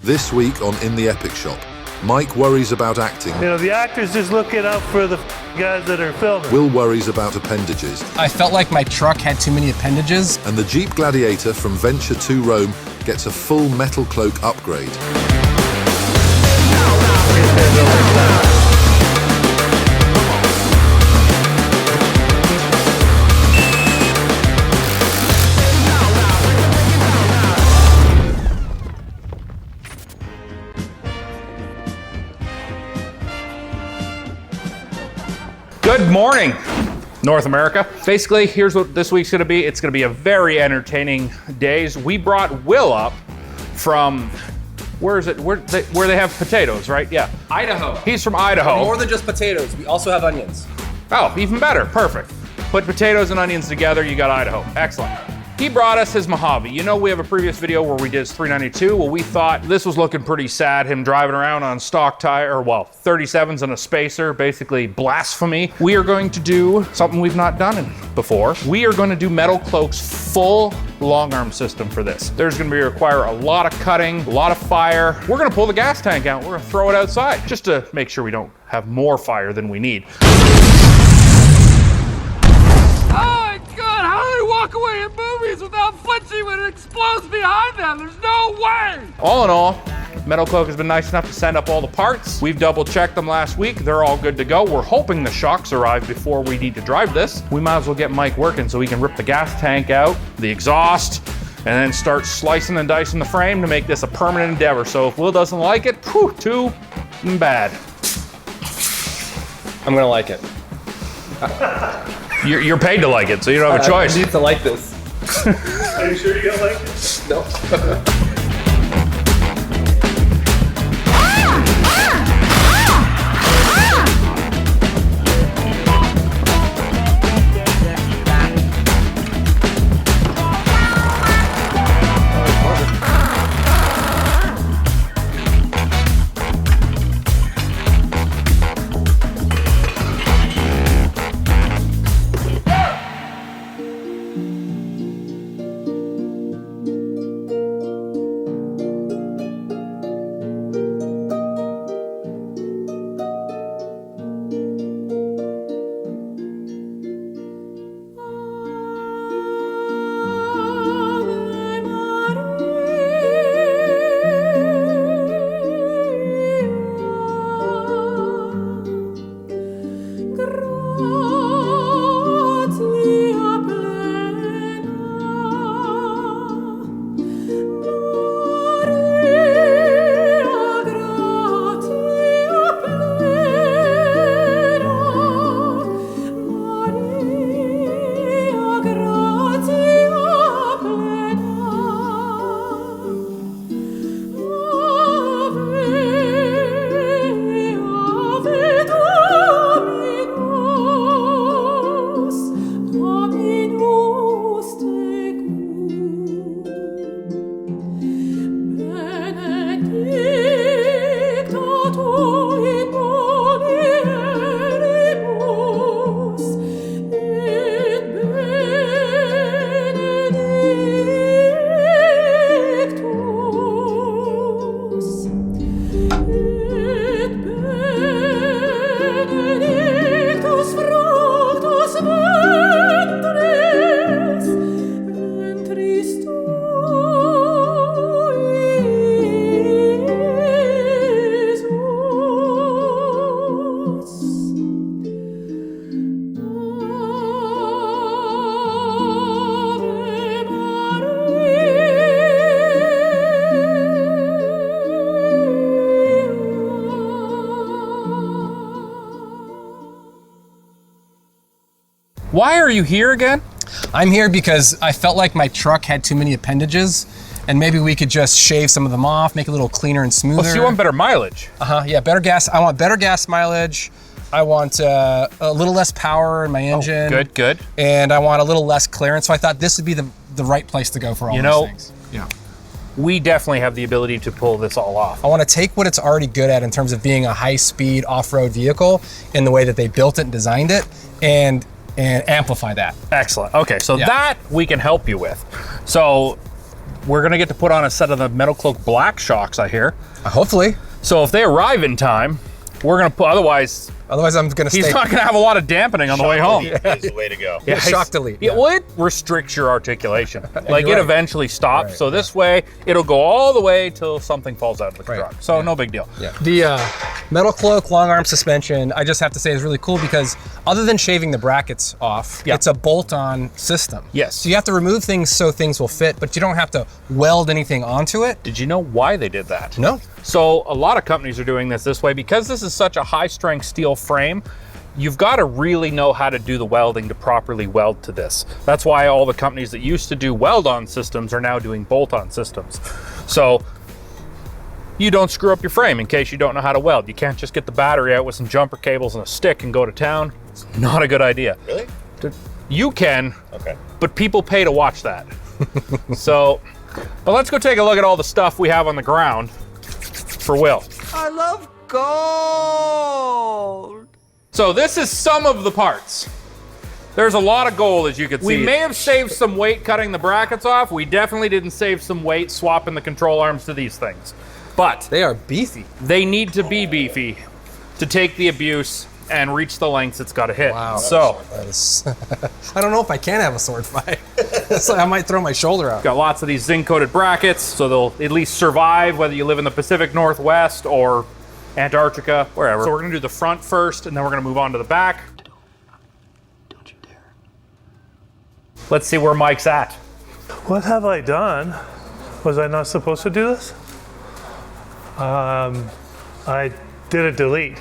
This week on In the Epic Shop, Mike worries about acting. You know, the actor's just looking out for the guys that are filming. Will worries about appendages. I felt like my truck had too many appendages. And the Jeep Gladiator from Venture2Roam gets a full Metalcloak upgrade. Good morning, North America. Basically, here's what this week's gonna be. It's gonna be a very entertaining days. We brought Will up from, where is it? Where they have potatoes, right? Yeah. Idaho. He's from Idaho. More than just potatoes, we also have onions. Oh, even better, perfect. Put potatoes and onions together, you got Idaho. Excellent. He brought us his Mojave. You know, we have a previous video where we did his 392. Well, we thought this was looking pretty sad, him driving around on stock tire, or well, 37s and a spacer, basically blasphemy. We are going to do something we've not done before. We are going to do Metalcloak's full long arm system for this. There's going to require a lot of cutting, a lot of fire. We're going to pull the gas tank out. We're going to throw it outside just to make sure we don't have more fire than we need. Walk away in movies without flinching when it explodes behind them. There's no way. All in all, Metalcloak has been nice enough to send up all the parts. We've double checked them last week. They're all good to go. We're hoping the shocks arrive before we need to drive this. We might as well get Mike working so he can rip the gas tank out, the exhaust, and then start slicing and dicing the frame to make this a permanent endeavor. So if Will doesn't like it, too bad. I'm gonna like it. You're paid to like it, so you don't have a choice. I need to like this. Are you sure you're gonna like it? No. Why are you here again? I'm here because I felt like my truck had too many appendages, and maybe we could just shave some of them off, make it a little cleaner and smoother. Well, so you want better mileage? Yeah, better gas. I want better gas mileage. I want a little less power in my engine. Oh, good. And I want a little less clearance. So I thought this would be the right place to go for all these things. Yeah. We definitely have the ability to pull this all off. I want to take what it's already good at in terms of being a high-speed off-road vehicle in the way that they built it and designed it, and amplify that. Excellent. Okay, so that we can help you with. So we're gonna get to put on a set of the Metalcloak Black shocks, I hear. Hopefully. So if they arrive in time, we're gonna put, otherwise I'm gonna stay. he's not gonna have a lot of dampening on the way home. Is the way to go. Yeah, shock delete. Yeah, well, it restricts your articulation. Like it right. eventually stops. Right, So this way, it'll go all the way till something falls out of the truck. So no big deal. Yeah. The Metalcloak Long Arm suspension, I just have to say, is really cool because other than shaving the brackets off, it's a bolt-on system. Yes. So you have to remove things so things will fit, but you don't have to weld anything onto it. Did you know why they did that? No. So a lot of companies are doing this way because this is such a high-strength steel frame. You've got to really know how to do the welding to properly weld to this. That's why all the companies that used to do weld-on systems are now doing bolt-on systems. So you don't screw up your frame in case you don't know how to weld. You can't just get the battery out with some jumper cables and a stick and go to town. It's not a good idea. Really? You can, Okay. but people pay to watch that. So, but let's go take a look at all the stuff we have on the ground for Will. I love gold. So this is some of the parts. There's a lot of gold, as you can see. We may have saved some weight cutting the brackets off. We definitely didn't save some weight swapping the control arms to these things. But They are beefy. they need to be beefy to take the abuse and reach the lengths it's got to hit. Wow. So That is, I don't know if I can have a sword fight. So I might throw my shoulder out. got lots of these zinc-coated brackets, so they'll at least survive whether you live in the Pacific Northwest or Antarctica, wherever. So we're gonna do the front first, and then we're gonna move on to the back. Don't you dare. Let's see where Mike's at. What have I done? Was I not supposed to do this? I did a delete.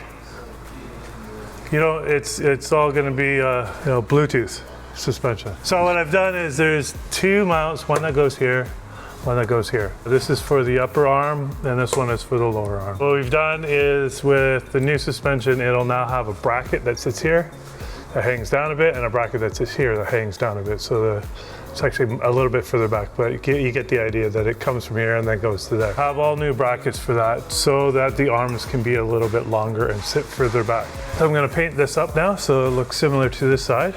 You know, it's all going to be Bluetooth suspension. So what I've done is there's two mounts, one that goes here, one that goes here. This is for the upper arm, and this one is for the lower arm. What we've done is with the new suspension, it'll now have a bracket that sits here, that hangs down a bit, and a bracket that sits here that hangs down a bit. So it's actually a little bit further back, but you get the idea that it comes from here and then goes to there. I have all new brackets for that so that the arms can be a little bit longer and sit further back. So I'm gonna paint this up now so it looks similar to this side,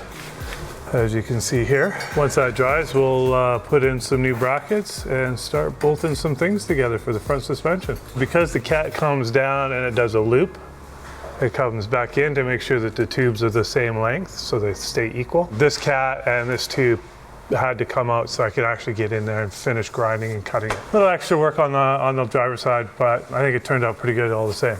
as you can see here. Once that dries, we'll put in some new brackets and start bolting some things together for the front suspension. Because the cat comes down and it does a loop, it comes back in to make sure that the tubes are the same length so they stay equal. This cat and this tube had to come out so I could actually get in there and finish grinding and cutting it. A little extra work on the driver's side, but I think it turned out pretty good all the same.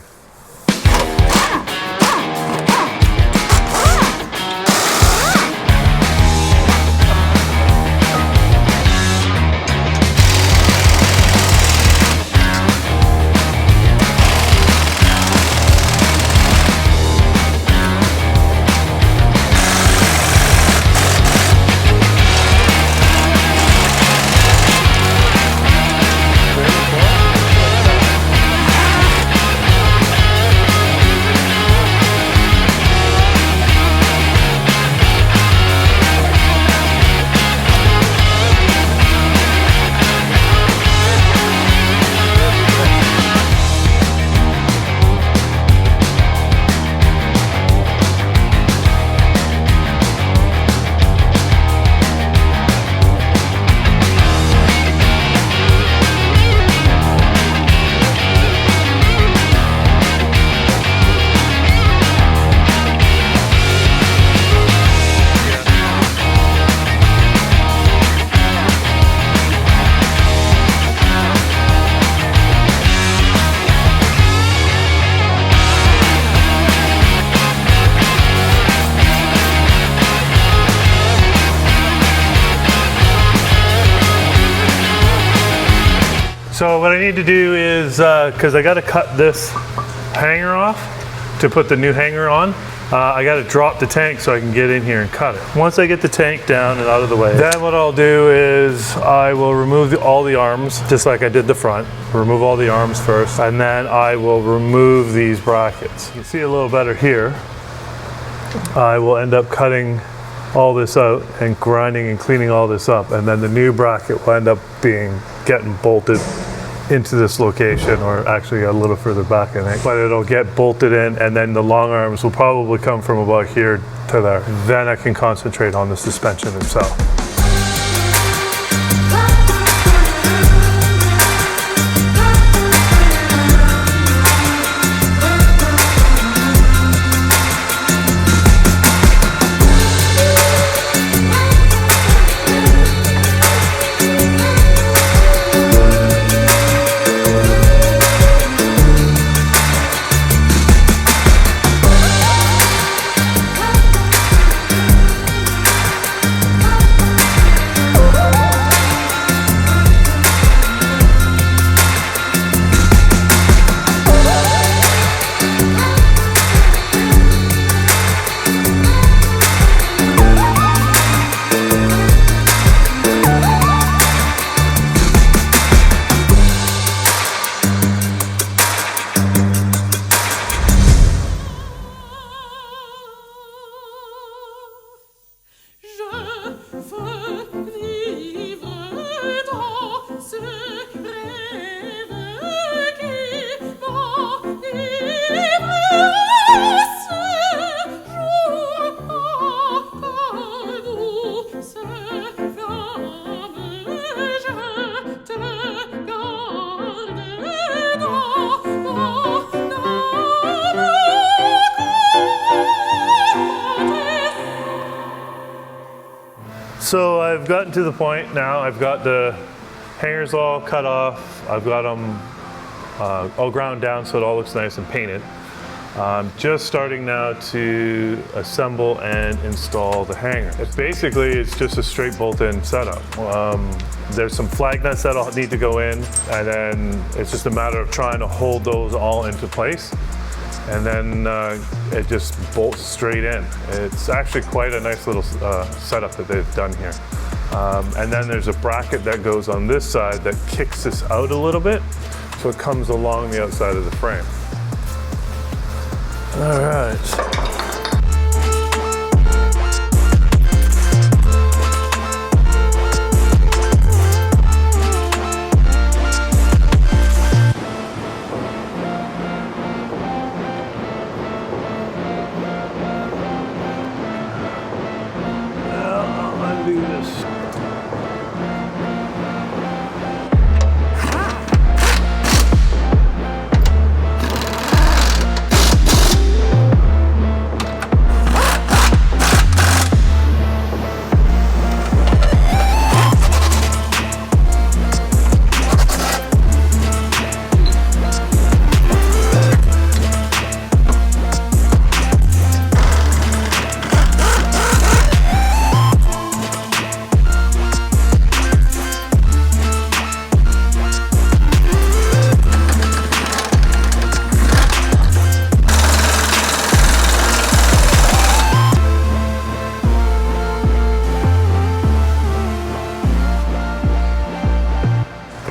So what I need to do is, because I got to cut this hanger off to put the new hanger on, I got to drop the tank so I can get in here and cut it. Once I get the tank down and out of the way, then what I'll do is I will remove all the arms, just like I did the front. Remove all the arms first, and then I will remove these brackets. You can see a little better here. I will end up cutting all this out and grinding and cleaning all this up, and then the new bracket will end up getting bolted into this location, or actually a little further back, I think. But it'll get bolted in, and then the long arms will probably come from about here to there. Then I can concentrate on the suspension itself. I've gotten to the point now, I've got the hangers all cut off. I've got them all ground down so it all looks nice and painted. Just starting now to assemble and install the hanger. Basically, it's just a straight bolt-in setup. There's some flag nuts that'll need to go in, and then it's just a matter of trying to hold those all into place. And then it just bolts straight in. It's actually quite a nice little setup that they've done here. And then there's a bracket that goes on this side that kicks this out a little bit, so it comes along the outside of the frame. All right.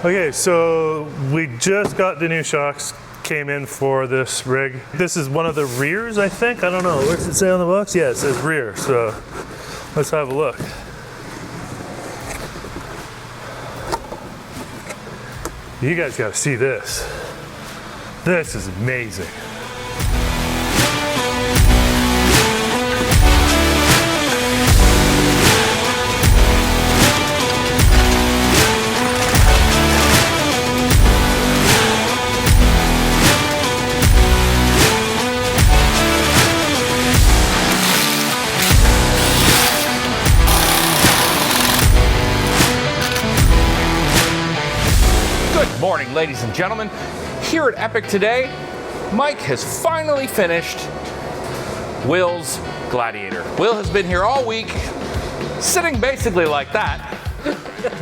Okay, so we just got the new shocks, came in for this rig. This is one of the rears, I think. I don't know. What does it say on the box? Yeah, it says rear. So let's have a look. You guys got to see this. This is amazing. Good morning, ladies and gentlemen. Here at Epic today, Mike has finally finished Will's Gladiator. Will has been here all week, sitting basically like that,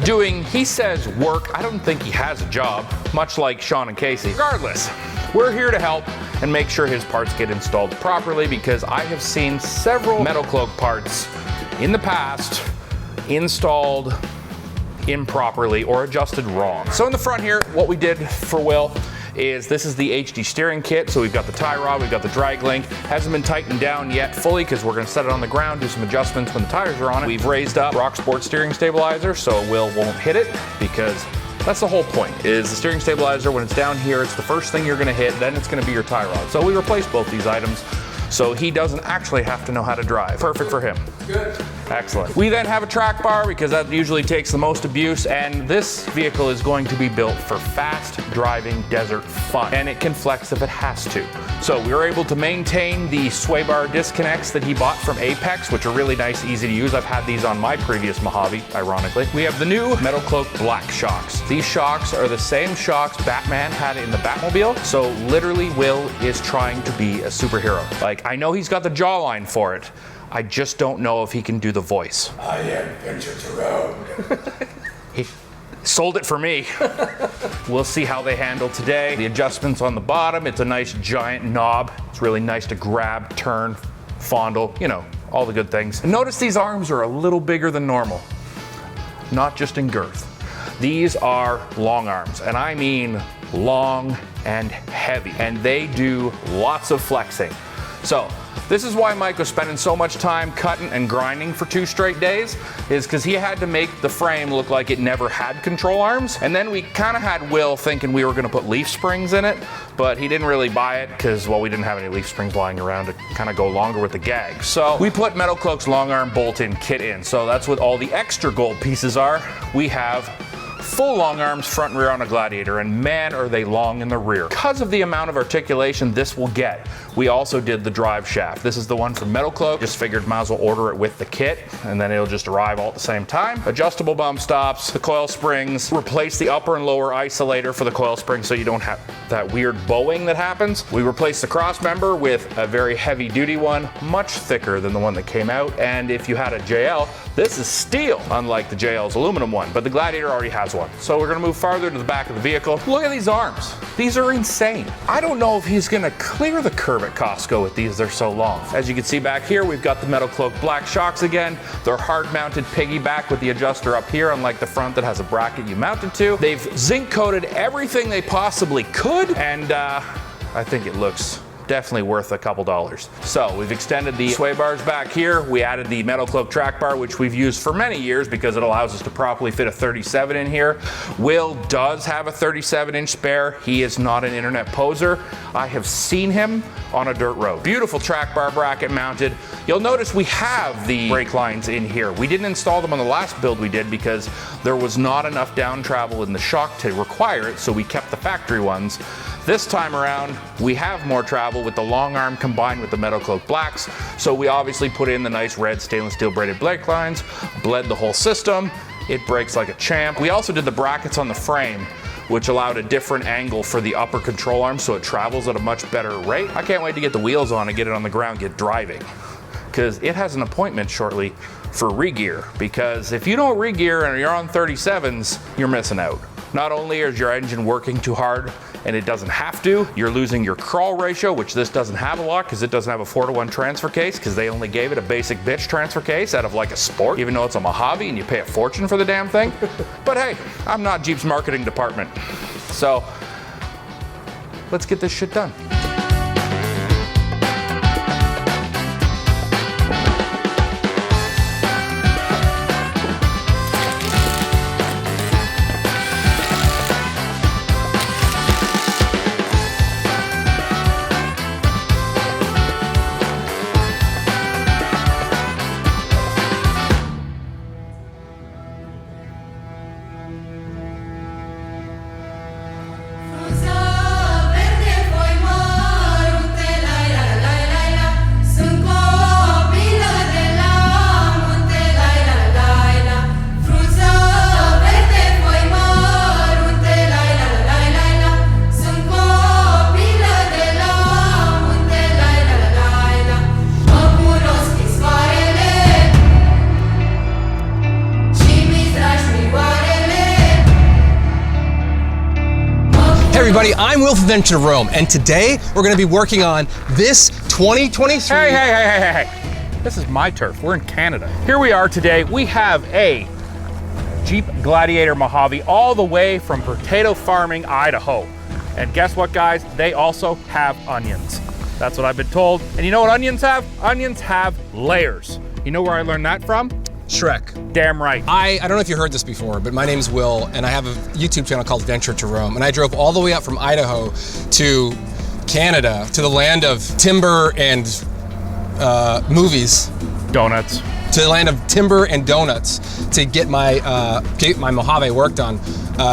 doing, he says, work. I don't think he has a job, much like Sean and Casey. Regardless, we're here to help and make sure his parts get installed properly, because I have seen several Metalcloak parts in the past installed improperly or adjusted wrong. So in the front here, what we did for Will is this is the HD steering kit. So we've got the tie rod, we've got the drag link. Hasn't been tightened down yet fully because we're gonna set it on the ground, do some adjustments when the tires are on it. We've raised up Rock Sport steering stabilizer so Will won't hit it, because that's the whole point, is the steering stabilizer, when it's down here, it's the first thing you're gonna hit, then it's gonna be your tie rod. So we replaced both these items so he doesn't actually have to know how to drive. Perfect for him. Good. Excellent. We then have a track bar, because that usually takes the most abuse, and this vehicle is going to be built for fast driving desert fun, and it can flex if it has to. So we were able to maintain the sway bar disconnects that he bought from Apex, which are really nice, easy to use. I've had these on my previous Mojave, ironically. We have the new Metalcloak black shocks. These shocks are the same shocks Batman had in the Batmobile, so literally Will is trying to be a superhero. Like, I know he's got the jawline for it, I just don't know if he can do the voice. I am Venture2Roam. He sold it for me. We'll see how they handle today. The adjustments on the bottom, it's a nice giant knob. It's really nice to grab, turn, fondle, you know, all the good things. And notice these arms are a little bigger than normal, not just in girth. These are long arms, and I mean long and heavy, and they do lots of flexing. So this is why Mike was spending so much time cutting and grinding for 2 straight days, is because he had to make the frame look like it never had control arms. And then we kind of had Will thinking we were going to put leaf springs in it, but he didn't really buy it because, well, we didn't have any leaf springs lying around to kind of go longer with the gag. So we put Metalcloak's long arm bolt-in kit in. So that's what all the extra gold pieces are. We have full long arms front and rear on a Gladiator, and man, are they long in the rear. Because of the amount of articulation this will get, we also did the drive shaft. This is the one from Metalcloak. Just figured might as well order it with the kit, and then it'll just arrive all at the same time. Adjustable bump stops, the coil springs, replace the upper and lower isolator for the coil spring so you don't have that weird bowing that happens. We replaced the cross member with a very heavy duty one, much thicker than the one that came out. And if you had a JL, this is steel, unlike the JL's aluminum one, but the Gladiator already has one. So we're gonna move farther to the back of the vehicle. Look at these arms. These are insane. I don't know if he's gonna clear the curb at Costco with these, they're so long. As you can see back here, we've got the Metalcloak black shocks again. They're hard mounted piggyback with the adjuster up here, unlike the front that has a bracket you mount it to. They've zinc coated everything they possibly could, and I think it looks definitely worth a couple dollars. So we've extended the sway bars back here. We added the Metalcloak track bar, which we've used for many years because it allows us to properly fit a 37 in here. Will does have a 37-inch spare. He is not an internet poser. I have seen him on a dirt road. Beautiful track bar bracket mounted. You'll notice we have the brake lines in here. We didn't install them on the last build we did because there was not enough down travel in the shock to require it, so we kept the factory ones. This time around, we have more travel with the long arm combined with the Metalcloak blacks, so we obviously put in the nice red stainless steel braided brake lines, bled the whole system. It brakes like a champ. We also did the brackets on the frame, which allowed a different angle for the upper control arm, so it travels at a much better rate. I can't wait to get the wheels on and get it on the ground, get driving, because it has an appointment shortly for re-gear, because if you don't re-gear and you're on 37s, you're missing out. Not only is your engine working too hard and it doesn't have to, you're losing your crawl ratio, which this doesn't have a lot because it doesn't have a 4:1 transfer case, because they only gave it a basic bitch transfer case out of like a Sport, even though it's a Mojave and you pay a fortune for the damn thing. But hey, I'm not Jeep's marketing department. So let's get this shit done. Everybody, I'm Will from Venture2Roam, and today we're going to be working on this 2023. Hey. This is my turf. We're in Canada. Here we are today. We have a Jeep Gladiator Mojave all the way from potato farming, Idaho. And guess what, guys? They also have onions. That's what I've been told. And you know what onions have? Onions have layers. You know where I learned that from? Shrek. Damn right. I don't know if you heard this before, but my name's Will, and I have a YouTube channel called Venture2Roam, and I drove all the way up from Idaho to Canada, to the land of timber and movies. Donuts. To the land of timber and donuts to get my Mojave worked on,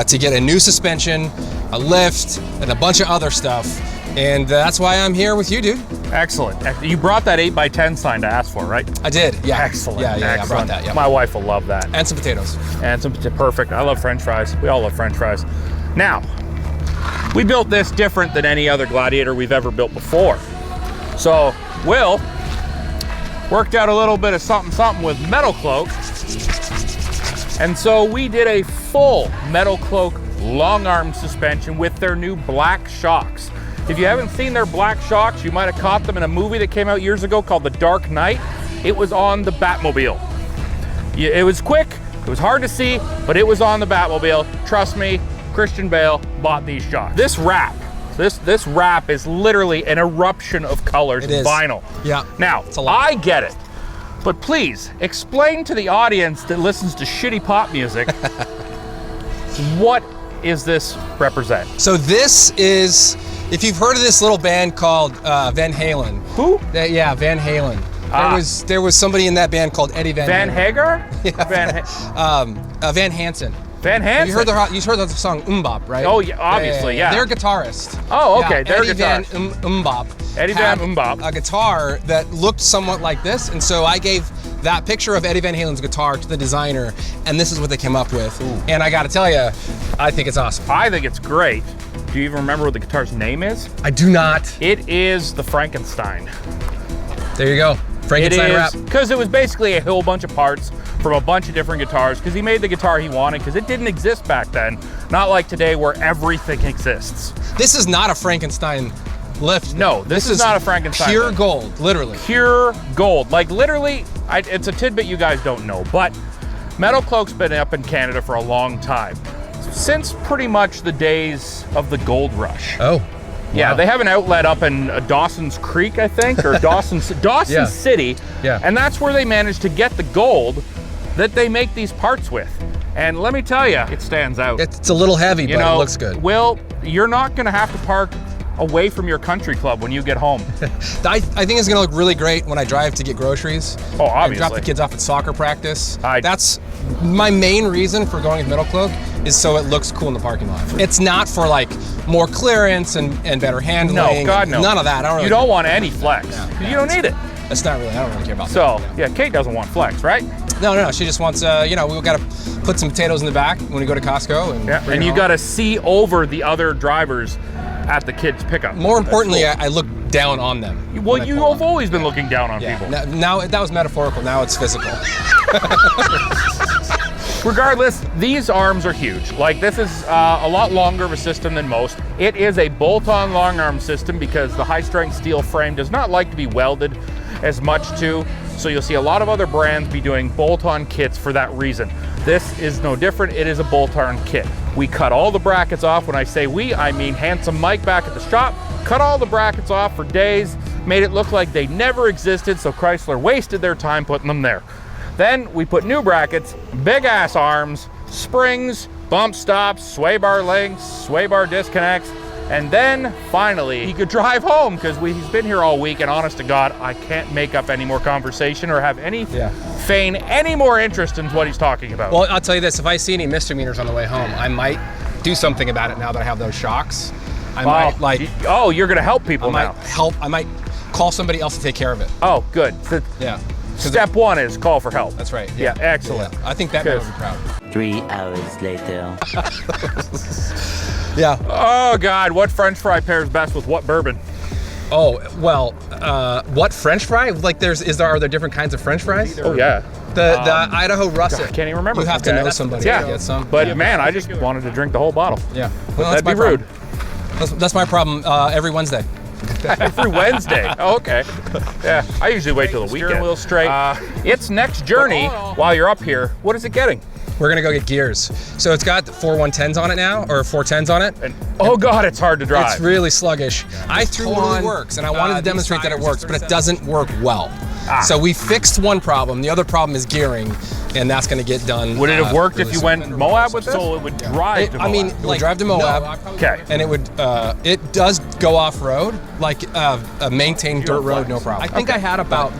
to get a new suspension, a lift, and a bunch of other stuff. And that's why I'm here with you, dude. Excellent. You brought that 8x10 sign to ask for, right? I did, yeah. Excellent. Yeah, Excellent. I brought that, yeah. My wife will love that. And some potatoes. And some perfect. I love French fries. We all love French fries. Now, we built this different than any other Gladiator we've ever built before. So, Will worked out a little bit of something with Metalcloak. And so we did a full Metalcloak Long Arm suspension with their new black shocks. If you haven't seen their black shocks, you might have caught them in a movie that came out years ago called The Dark Knight. It was on the Batmobile. It was quick, it was hard to see, but it was on the Batmobile. Trust me, Christian Bale bought these shocks. This wrap is literally an eruption of colors in vinyl. Yeah. Now, I get it, but please explain to the audience that listens to shitty pop music, what is this represent? So this is, if you've heard of this little band called Van Halen. Who? Yeah, Van Halen. There was somebody in that band called Eddie Van Halen. Hagar? Yeah, Van Hansen. Van Hansen. You heard the song Mbop, right? Oh, yeah, obviously, yeah. Their guitarist. Oh, okay, their Eddie Van guitarist. Mbop. Eddie Van Mbop. A guitar that looked somewhat like this, and so I gave that picture of Eddie Van Halen's guitar to the designer, and this is what they came up with. Ooh. And I gotta tell you, I think it's awesome. I think it's great. Do you even remember what the guitar's name is? I do not. It is the Frankenstein. There you go. Frankenstein rap. Because it was basically a whole bunch of parts from a bunch of different guitars, because he made the guitar he wanted, because it didn't exist back then. Not like today where everything exists. This is not a Frankenstein lift. No, this is not a Frankenstein pure lift. gold, literally. Pure gold. Like literally, it's a tidbit you guys don't know, but Metalcloak's been up in Canada for a long time. Since pretty much the days of the gold rush. Oh. Yeah, Wow. they have an outlet up in Dawson's Creek, I think, or Dawson Yeah. City. Yeah. And that's where they managed to get the gold that they make these parts with. And let me tell you, it stands out. It's a little heavy, but it looks good. Will, you're not gonna have to park away from your country club when you get home. I think it's gonna look really great when I drive to get groceries. Oh, And obviously. drop the kids off at soccer practice. I- That's my main reason for going with Metalcloak, is so it looks cool in the parking lot. It's not for like more clearance and better handling. No, God, no. None of that. I don't really You don't want any flex. You don't need it. That's not really, I don't really care about So, that. yeah, Kate doesn't want flex, right? No, she just wants, we've got to put some potatoes in the back when we go to Costco. And, Yeah, bring and it you home. got to see over the other drivers at the kids' pickup. More That's importantly, cool. I look down on them. Well, when I you pull have up. always been looking down on Yeah. people. Now that was metaphorical. Now it's physical. Regardless, these arms are huge. Like, this is a lot longer of a system than most. It is a bolt-on long arm system because the high-strength steel frame does not like to be welded as much to, so you'll see a lot of other brands be doing bolt-on kits for that reason. This is no different. It is a bolt-on kit. We cut all the brackets off. When I say we, I mean Handsome Mike back at the shop. Cut all the brackets off for days, made it look like they never existed, so Chrysler wasted their time putting them there. Then we put new brackets, big ass arms, springs, bump stops, sway bar links, sway bar disconnects, and then finally he could drive home, because he's been here all week, and honest to God, I can't make up any more conversation or have any feign any more interest in what he's talking about. Well, I'll tell you this, if I see any misdemeanors on the way home, I might do something about it now that I have those shocks. I might like, oh, you're gonna help people now. I might call somebody else to take care of it. Oh, good. So Yeah. step one is call for help. That's right. Yeah, excellent. Yeah. I think that man will be proud. 3 hours later. Yeah. Oh God, what French fry pairs best with what bourbon? Oh, well, what French fry? Like are there different kinds of French fries? Oh yeah. The Idaho Russet. I can't even remember. You have to know somebody Yeah, to get some. but man, I just wanted to drink the whole bottle. Yeah. But Well, that'd be my rude. problem. That's my problem every Wednesday. Every Wednesday. Oh, okay. Yeah, I usually wait till the weekend. Steering wheel straight. Its next journey, while you're up here, what is it getting? We're gonna go get gears. So it's got 4 110s on it now, or 410s on it. And oh God, it's hard to drive. It's really sluggish. I threw on works, and I wanted to demonstrate that it works, but it doesn't work well. So we fixed one problem. The other problem is gearing, and that's going to get done. Would it have worked really if you soon. went Moab with this? So it would drive to Moab. I mean, it would drive to Moab. Okay. And it would, it does go off road, like a maintained dirt road, no problem. I think I had about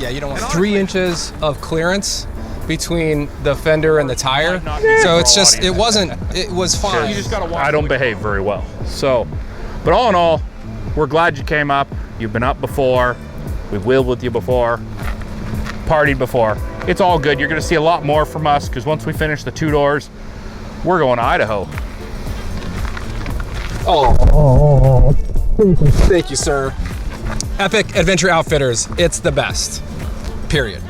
3 inches of clearance between the fender and the tire. So it's just, it was fine. You just gotta watch. I don't behave very well. So, but all in all, we're glad you came up. You've been up before. We've wheeled with you before. Partied before. It's all good. You're gonna see a lot more from us, because once we finish the 2 doors, we're going to Idaho. Oh, thank you, sir. Epic Adventure Outfitters, it's the best, period.